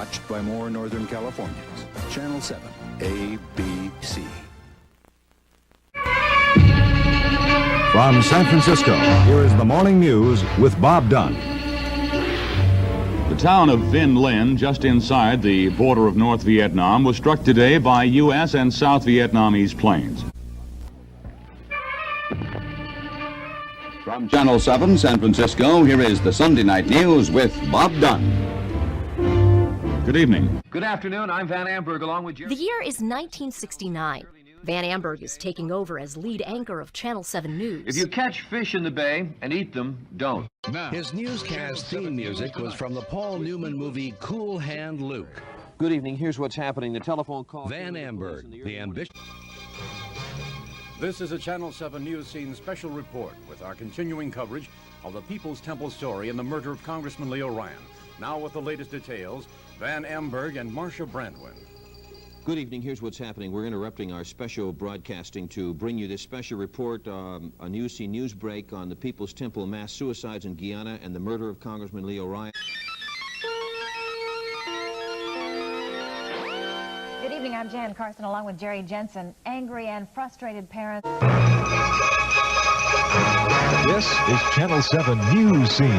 watched by more Northern Californians. Channel 7, ABC. From San Francisco, here is the morning news with Bob Dunn. The town of Vinh Linh, just inside the border of North Vietnam, was struck today by U.S. and South Vietnamese planes. From Channel 7, San Francisco, here is the Sunday Night News with Bob Dunn. Good evening. Good afternoon. I'm Van Amberg along with Jerry. The year is 1969. Van Amberg is taking over as lead anchor of Channel 7 News. If you catch fish in the bay and eat them, don't. His newscast theme music was from the Paul Newman movie Cool Hand Luke. Good evening. Here's what's happening. The telephone call. Van Amberg, the ambition. This is a Channel 7 News Scene special report with our continuing coverage of the People's Temple story and the murder of Congressman Leo Ryan. Now with the latest details, Van Amberg and Marcia Brandwin. Good evening. Here's what's happening. We're interrupting our special broadcasting to bring you this special report, a News Scene news break on the People's Temple mass suicides in Guyana and the murder of Congressman Leo Ryan. Good evening, I'm Jan Carson along with Jerry Jensen. Angry and frustrated parents. This is Channel 7 News Scene,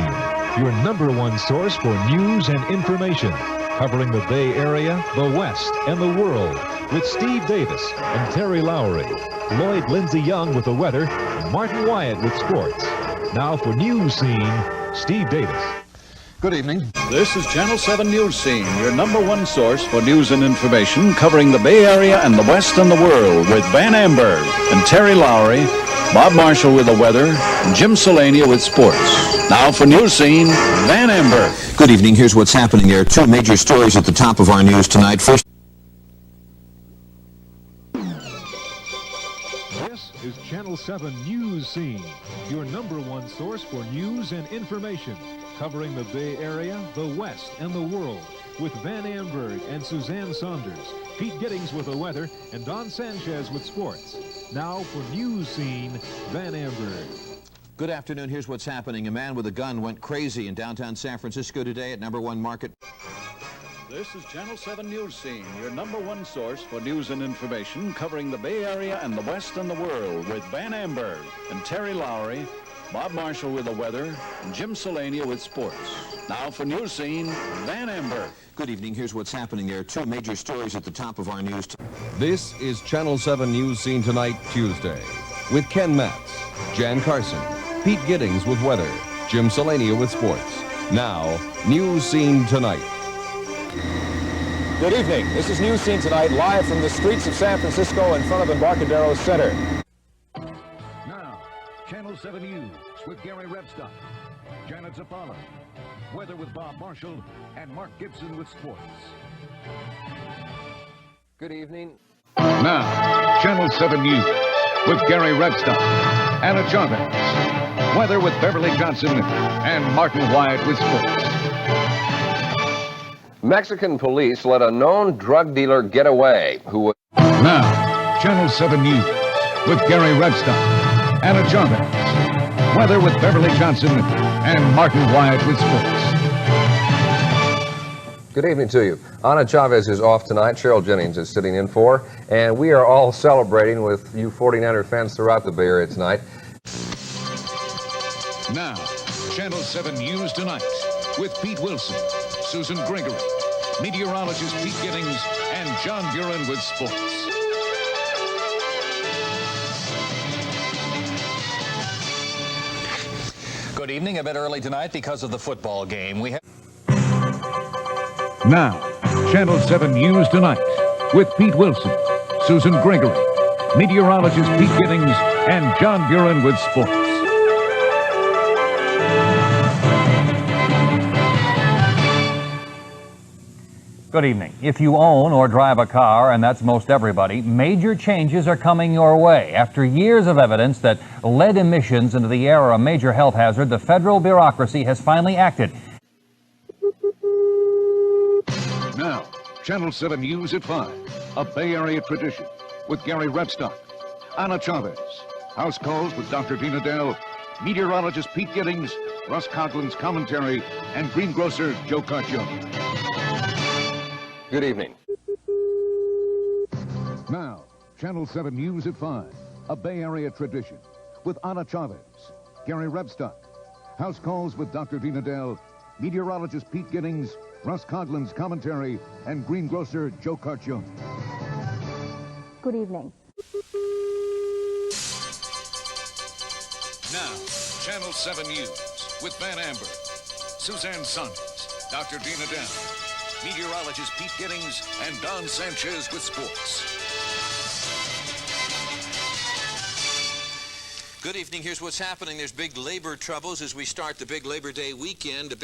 your #1 source for news and information, covering the Bay Area, the West, and the world, with Steve Davis and Terry Lowry, Lloyd Lindsay Young with the weather, and Martin Wyatt with sports. Now for News Scene, Steve Davis. Good evening. This is Channel 7 News Scene, your #1 source for news and information covering the Bay Area and the West and the world, with Van Amberg and Terry Lowry, Bob Marshall with the weather, and Jim Selania with sports. Now for News Scene, Van Amberg. Good evening. Here's what's happening. There are two major stories at the top of our news tonight. First, This is Channel 7 News Scene, your #1 source for news and information, covering the Bay Area, the West, and the world, with Van Amberg and Suzanne Saunders, Pete Giddings with the weather, and Don Sanchez with sports. Now for News Scene, Van Amberg. good afternoon. Here's what's happening. A man with a gun went crazy in downtown San Francisco today at #1 Market. This is Channel 7 News Scene, your #1 source for news and information covering the Bay Area and the West and the world, with Van Amberg and Terry Lowry, Bob Marshall with the weather, and Jim Selania with sports. Now for News Scene, Van Amberg. Good evening. Here's what's happening. There are two major stories at the top of our news. This is Channel 7 News Scene Tonight, Tuesday, with Ken Matz, Jan Carson, Pete Giddings with weather, Jim Selania with sports. Now, News Scene Tonight. Good evening. This is News Scene Tonight, live from the streets of San Francisco in front of Embarcadero Center. Now, Channel 7 News with Gary Repstock, Janet Zapala, weather with Bob Marshall, and Mark Gibson with sports. Good evening. Now, Channel 7 News with Gary Repstock, Anna Chavez, weather with Beverly Johnson, and Martin Wyatt with sports. Mexican police let a known drug dealer get away who was... Now, Channel 7 News with Gary Repstock, Anna Chavez, weather with Beverly Johnson, and Martin Wyatt with sports. Good evening to you. Ana Chavez is off tonight. Cheryl Jennings is sitting in for, and we are all celebrating with you 49er fans throughout the Bay Area tonight. Now, Channel 7 News Tonight with Pete Wilson, Susan Gregory, meteorologist Pete Giddings, and John Buren with sports. Good evening. A bit early tonight because of the football game. We have... Now, Channel 7 News Tonight with Pete Wilson, Susan Gregory, meteorologist Pete Giddings, and John Buren with sports. Good evening. If you own or drive a car, and that's most everybody, major changes are coming your way. After years of evidence that lead emissions into the air are a major health hazard, the federal bureaucracy has finally acted. Now, Channel 7 News at 5, a Bay Area tradition, with Gary Repstock, Ana Chavez, house calls with Dr. Tina Dell, meteorologist Pete Giddings, Russ Coughlin's commentary, and greengrocer Joe Carcione. Good evening. Now, Channel 7 News at 5, a Bay Area tradition, with Ana Chavez, Gary Rebstock, house calls with Dr. Dina Dell, meteorologist Pete Giddings, Russ Coughlin's commentary, and greengrocer Joe Carcione. Good evening. Now, Channel 7 News with Van Amber, Suzanne Saunders, Dr. Dina Dell, meteorologist Pete Giddings, and Don Sanchez with sports. Good evening. Here's what's happening. There's big labor troubles as we start the big Labor Day weekend.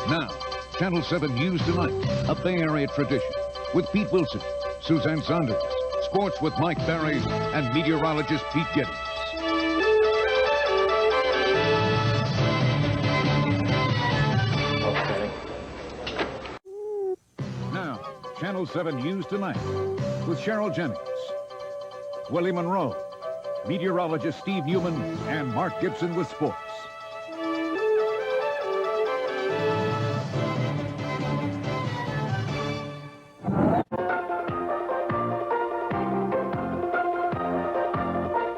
Now, Channel 7 News Tonight, a Bay Area tradition, with Pete Wilson, Suzanne Saunders, sports with Mike Barry, and meteorologist Pete Giddings. Now, Channel 7 News Tonight, with Cheryl Jennings, Willie Monroe, meteorologist Steve Newman, and Mark Gibson with sports.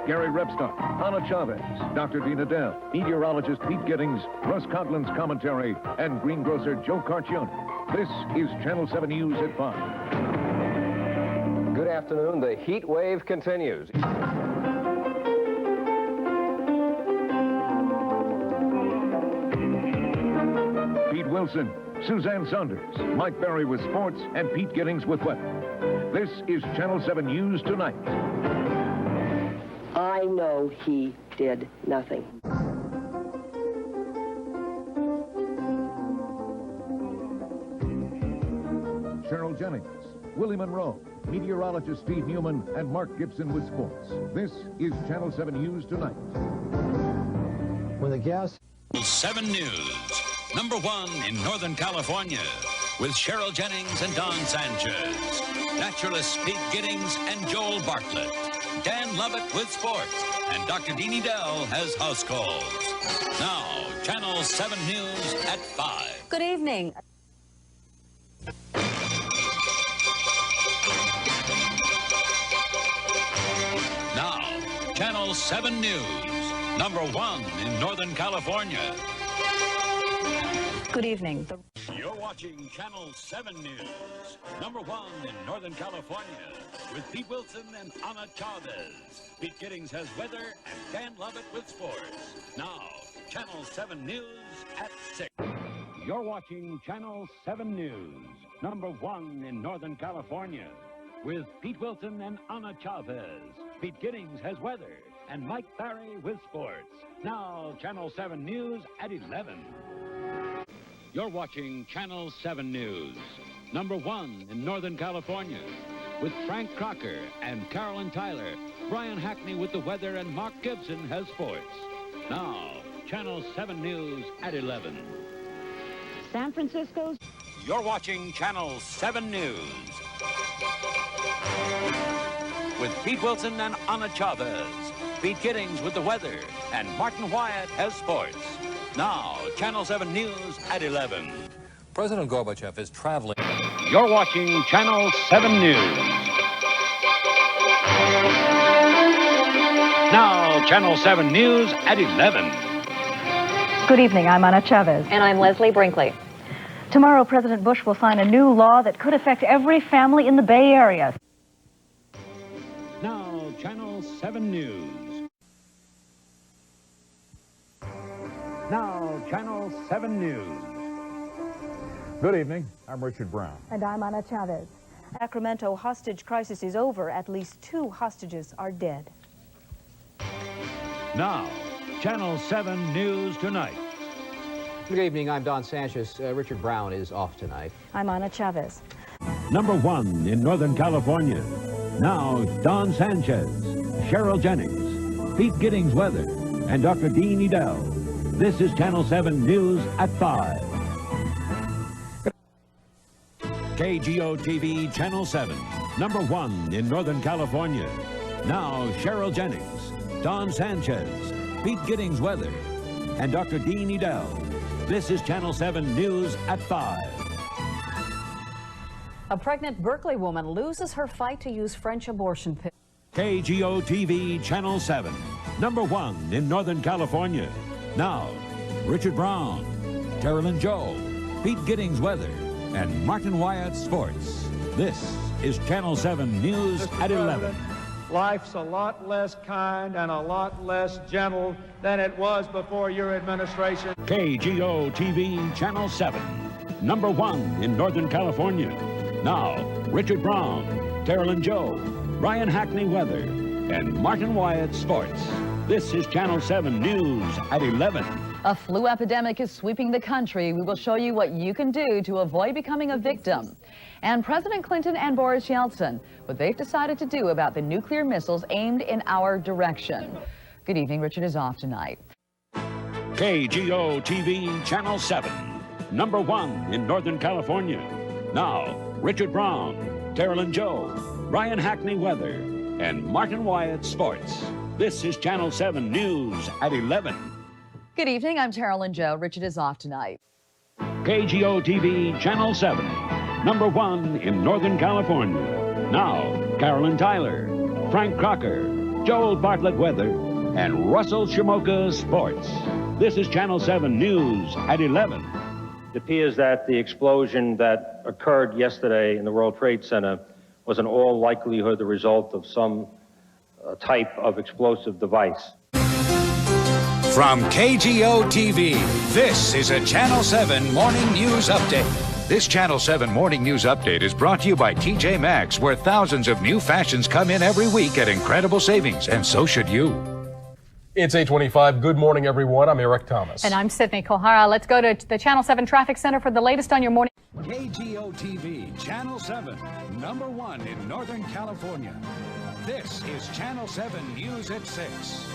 Gary Rebstock, Ana Chavez, Dr. Dina Dell, meteorologist Pete Giddings, Russ Coughlin's commentary, and greengrocer Joe Carcione. This is Channel 7 News at 5. Good afternoon. The heat wave continues. Pete Wilson, Suzanne Saunders, Mike Barry with sports, and Pete Giddings with weather. This is Channel 7 News Tonight. I know he did nothing. Cheryl Jennings, Willie Monroe, meteorologist Steve Newman, and Mark Gibson with sports. This is Channel 7 News Tonight. When the gas... 7 News, number 1 in Northern California, with Cheryl Jennings and Don Sanchez, naturalists Pete Giddings and Joel Bartlett, Dan Lovett with sports, and Dr. Dini Dell has house calls. Now, Channel 7 News at 5. Good evening. Now, Channel 7 News, number 1 in Northern California. Good evening. You're watching Channel 7 News, number 1 in Northern California, with Pete Wilson and Ana Chavez. Pete Giddings has weather and Dan Lovett with sports. Now, Channel 7 News at 6. You're watching Channel 7 News, number 1 in Northern California, with Pete Wilson and Ana Chavez. Pete Giddings has weather, and Mike Barry with sports. Now, Channel 7 News at 11. You're watching Channel 7 News, number 1 in Northern California, with Frank Crocker and Carolyn Tyler. Brian Hackney with the weather, and Mark Gibson has sports. Now, Channel 7 News at 11. San Francisco's... You're watching Channel 7 News, with Pete Wilson and Ana Chavez. Pete Giddings with the weather, and Martin Wyatt has sports. Now, Channel 7 News at 11. President Gorbachev is traveling. You're watching Channel 7 News. Now, Channel 7 News at 11. Good evening. I'm Ana Chavez. And I'm Leslie Brinkley. Tomorrow, President Bush will sign a new law that could affect every family in the Bay Area. Now, Channel 7 News. Now, Channel 7 News. Good evening. I'm Richard Brown. And I'm Ana Chavez. Sacramento hostage crisis is over. At least 2 hostages are dead. Now, Channel 7 News Tonight. Good evening. I'm Don Sanchez. Richard Brown is off tonight. I'm Ana Chavez. Number 1 in Northern California. Now, Don Sanchez, Cheryl Jennings, Pete Giddings weather, and Dr. Dean Edel. This is Channel 7 News at 5. KGO-TV Channel 7, number 1 in Northern California. Now, Cheryl Jennings, Don Sanchez, Pete Giddings weather, and Dr. Dean Edel. This is Channel 7 News at 5. A pregnant Berkeley woman loses her fight to use French abortion pills. KGO-TV Channel 7, #1 in Northern California. Now, Richard Brown, Carolyn Joe, Pete Giddings weather, and Martin Wyatt sports. This is Channel 7 News at 11. Life's a lot less kind and a lot less gentle than it was before your administration. KGO-TV Channel 7, #1 in Northern California. Now, Richard Brown, Carolyn Joe, Ryan Hackney weather, and Martin Wyatt sports. This is Channel 7 News at 11. A flu epidemic is sweeping the country. We will show you what you can do to avoid becoming a victim. And President Clinton and Boris Yeltsin, what they've decided to do about the nuclear missiles aimed in our direction. Good evening. Richard is off tonight. KGO-TV Channel 7, #1 in Northern California. Now, Richard Brown, Carolyn Joe, Ryan Hackney weather, and Martin Wyatt sports. This is Channel 7 News at 11. Good evening. I'm Carolyn Joe. Richard is off tonight. KGO-TV Channel 7, #1 in Northern California. Now, Carolyn Tyler, Frank Crocker, Joel Bartlett weather, and Russell Shimoka sports. This is Channel 7 News at 11. It appears that the explosion that occurred yesterday in the World Trade Center was in all likelihood the result of some type of explosive device. From KGO-TV, this is a Channel 7 Morning News Update. This Channel 7 Morning News Update is brought to you by TJ Maxx, where thousands of new fashions come in every week at incredible savings, and so should you. It's 8:25. Good morning, everyone. I'm Eric Thomas. And I'm Sydney Kohara. Let's go to the Channel 7 Traffic Center for the latest on your morning. KGO-TV Channel 7, #1 in Northern California. This is Channel 7 News at 6.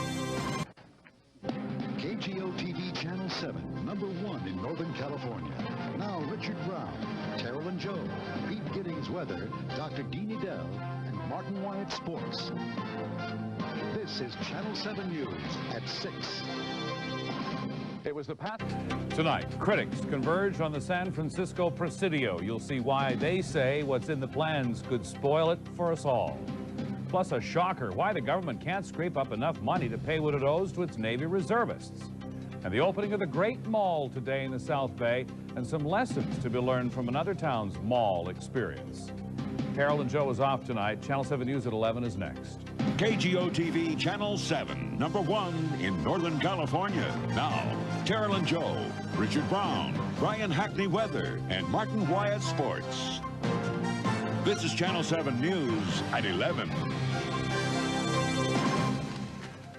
KGO-TV Channel 7, #1 in Northern California. Now, Richard Brown, Carolyn Joe, Pete Giddings weather, Dr. Deanie Dell, and Martin Wyatt sports. This is Channel 7 News at 6. It was the past. Tonight, critics converge on the San Francisco Presidio. You'll see why they say what's in the plans could spoil it for us all. Plus a shocker, why the government can't scrape up enough money to pay what it owes to its Navy reservists. And the opening of the Great Mall today in the South Bay, and some lessons to be learned from another town's mall experience. Carolyn Joe is off tonight. Channel 7 News at 11 is next. KGO-TV Channel 7, #1 in Northern California. Now, Carolyn Joe, Richard Brown, Ryan Hackney weather, and Martin Wyatt sports. This is Channel 7 News at 11.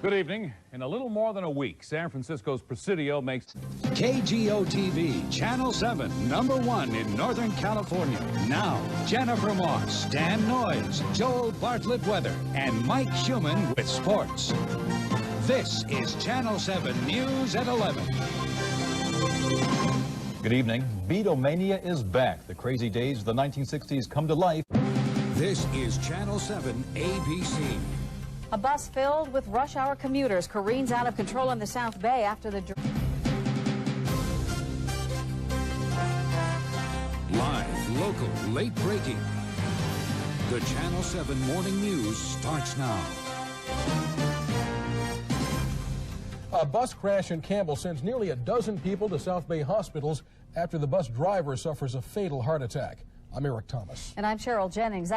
Good evening. In a little more than a week, San Francisco's Presidio makes KGO-TV Channel 7, #1 in Northern California. Now, Jennifer Moss, Dan Noyes, Joel Bartlett weather, and Mike Schumann with sports. This is Channel 7 News at 11. Good evening. Beatlemania is back. The crazy days of the 1960s come to life. This is Channel 7 ABC. A bus filled with rush hour commuters careens out of control in the South Bay after the... Live, local, late breaking. The Channel 7 Morning News starts now. A bus crash in Campbell sends nearly a dozen people to South Bay hospitals after the bus driver suffers a fatal heart attack. I'm Eric Thomas. And I'm Cheryl Jennings.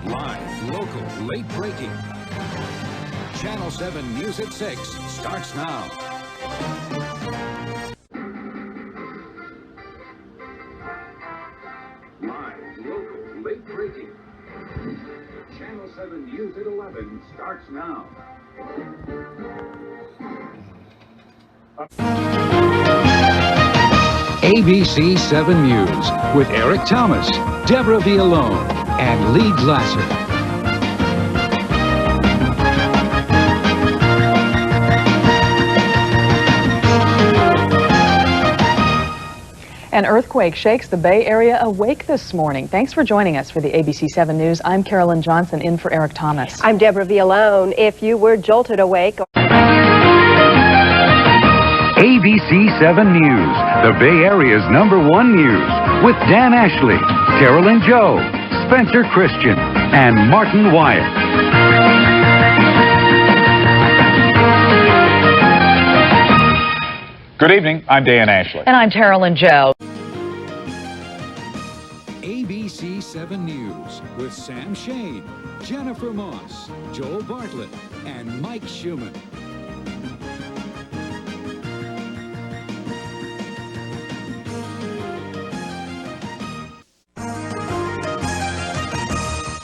Live, local, late breaking. Channel 7 News at 6 starts now. Live, local, late breaking. Channel 7 News at 11 starts now. ABC 7 News with Eric Thomas, Deborah Villalone, and Lee Glasser. An earthquake shakes the Bay Area awake this morning. Thanks for joining us for the ABC 7 News. I'm Carolyn Johnson, in for Eric Thomas. I'm Deborah Villalone. If you were jolted awake... ABC-7 News, the Bay Area's #1 news, with Dan Ashley, Carolyn Joe, Spencer Christian, and Martin Wyatt. Good evening. I'm Dan Ashley. And I'm Carolyn Joe. ABC-7 News with Sam Shane, Jennifer Moss, Joel Bartlett, and Mike Schumann.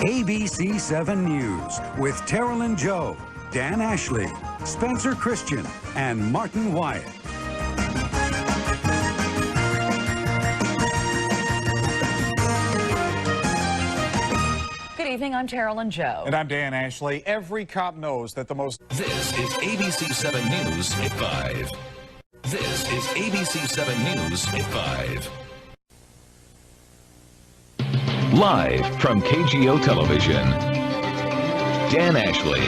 ABC-7 News with Carolyn Joe, Dan Ashley, Spencer Christian, and Martin Wyatt. Good evening, I'm Carolyn Joe. And I'm Dan Ashley. Every cop knows that the most... This is ABC-7 News at 5. This is ABC-7 News at 5. Live from KGO Television, Dan Ashley,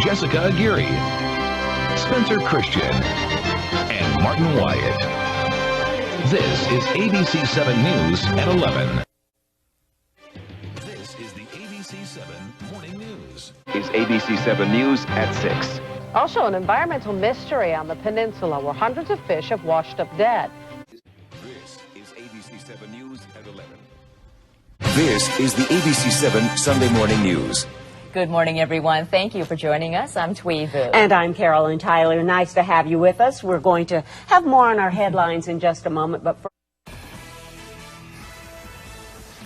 Jessica Aguirre, Spencer Christian, and Martin Wyatt. This is ABC-7 News at 11. This is the ABC-7 Morning News. Is ABC-7 News at 6. Also, an environmental mystery on the peninsula where hundreds of fish have washed up dead. This is ABC-7 News at 11. This is the ABC-7 Sunday Morning News. Good morning, everyone. Thank you for joining us. I'm Twee Vu. And I'm Carolyn Tyler. Nice to have you with us. We're going to have more on our headlines in just a moment, but first...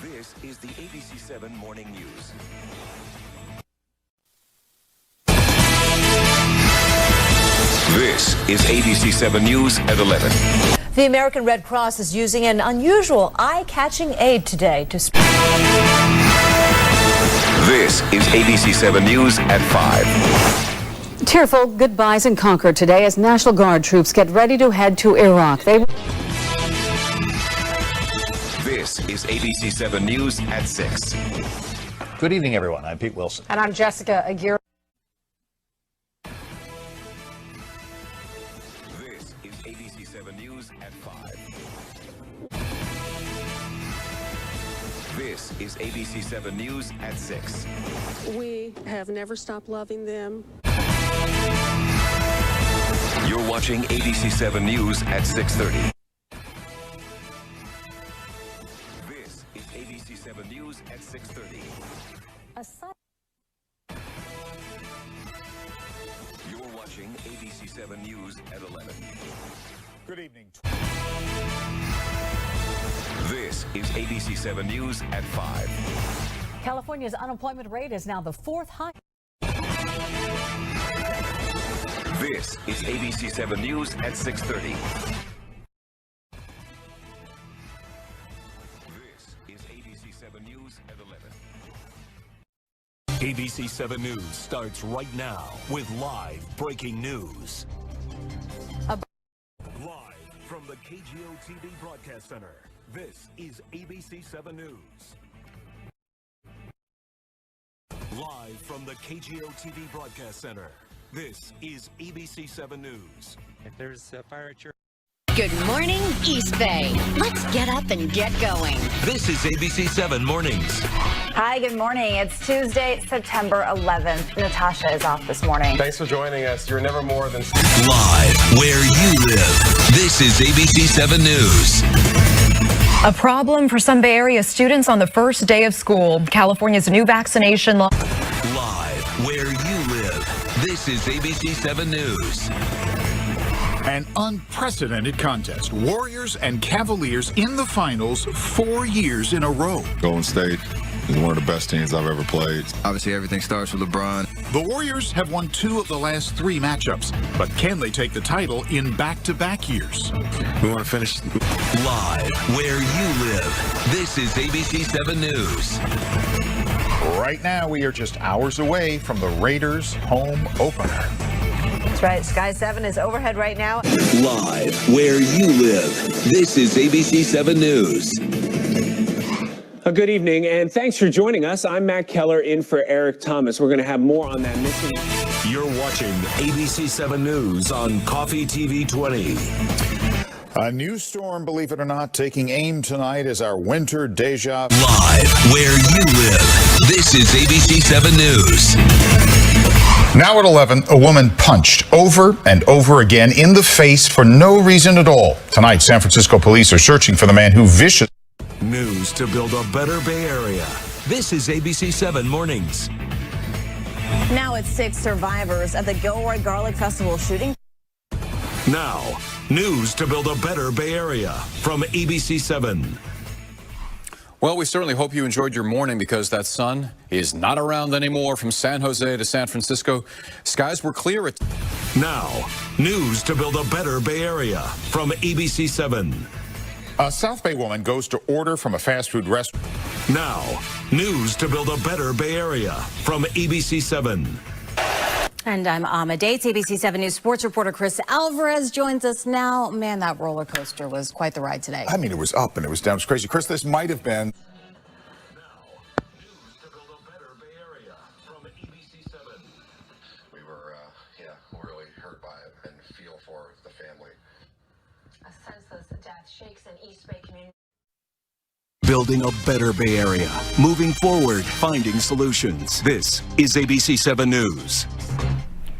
This is the ABC-7 Morning News. This is ABC-7 News at 11. The American Red Cross is using an unusual eye-catching aid today to... This is ABC-7 News at 5. Tearful goodbyes in Concord today as National Guard troops get ready to head to Iraq. This is ABC-7 News at 6. Good evening, everyone. I'm Pete Wilson. And I'm Jessica Aguirre. This is ABC-7 News at 5. This is ABC-7 News at 6. We have never stopped loving them. You're watching ABC-7 News at 6:30. This is ABC-7 News at 6:30. You're watching ABC-7 News at 11. Good evening. This is ABC-7 News at 5. California's unemployment rate is now the 4th highest. This is ABC-7 News at 6:30. This is ABC-7 News at 11. ABC-7 News starts right now with live breaking news. Live from the KGO-TV Broadcast Center, this is ABC-7 News. Live from the KGO-TV Broadcast Center, this is ABC-7 News. If there's a fire at your... Good morning, East Bay. Let's get up and get going. This is ABC-7 Mornings. Hi, good morning. It's Tuesday, September 11th. Natasha is off this morning. Thanks for joining us. You're never more than... Live where you live. This is ABC-7 News. A problem for some Bay Area students on the first day of school. California's new vaccination law. Live where you live. This is ABC-7 News. An unprecedented contest. Warriors and Cavaliers in the finals 4 years in a row. Golden State is one of the best teams I've ever played. Obviously, everything starts with LeBron. The Warriors have won 2 of the last 3 matchups, but can they take the title in back-to-back years? We want to finish live where you live. This is ABC-7 News. Right now, we are just hours away from the Raiders' home opener. That's right. Sky 7 is overhead right now. Live where you live. This is ABC-7 News. Good evening, and thanks for joining us. I'm Matt Keller in for Eric Thomas. We're going to have more on that missing. You're watching ABC7 News on Coffee TV 20. A new storm, believe it or not, taking aim tonight as our winter deja vu. Live where you live. This is ABC7 News. Now at 11, a woman punched over and over again in the face for no reason at all. Tonight, San Francisco police are searching for the man who viciously... News to build a better Bay Area. This is ABC7 Mornings. Now it's 6 survivors at the Gilroy Garlic Festival shooting. Now, news to build a better Bay Area from ABC7. Well, we certainly hope you enjoyed your morning because that sun is not around anymore from San Jose to San Francisco. Skies were clear at... Now, news to build a better Bay Area from ABC7. A South Bay woman goes to order from a fast food restaurant. Now, news to build a better Bay Area from ABC7. And I'm Ama Dates. ABC7 News sports reporter Chris Alvarez joins us now. Man, that roller coaster was quite the ride today. I mean, it was up and it was down. It was crazy. Chris, this might have been... We were, really hurt by it and feel for the family. A senseless death shakes an East Bay community. Building a better Bay Area. Moving forward, finding solutions. This is ABC7 News.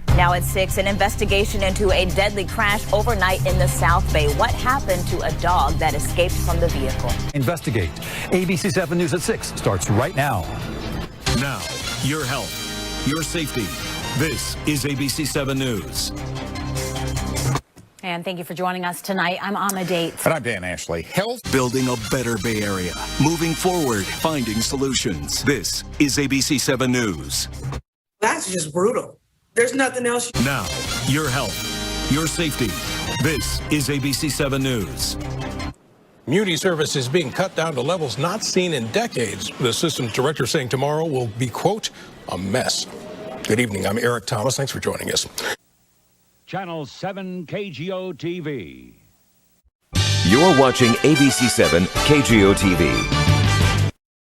Now at 6, an investigation into a deadly crash overnight in the South Bay. What happened to a dog that escaped from the vehicle? Investigate. ABC7 News at 6 starts right now. Now, your health, your safety. This is ABC7 News. And thank you for joining us tonight. I'm Ama Dates. And I'm Dan Ashley. Health. Building a better Bay Area. Moving forward, finding solutions. This is ABC7 News. That's just brutal. There's nothing else. Now, your health, your safety. This is ABC7 News. Community service is being cut down to levels not seen in decades. The system's director saying tomorrow will be, quote, a mess. Good evening. I'm Eric Thomas. Thanks for joining us. Channel 7 KGO-TV. You're watching ABC7 KGO-TV.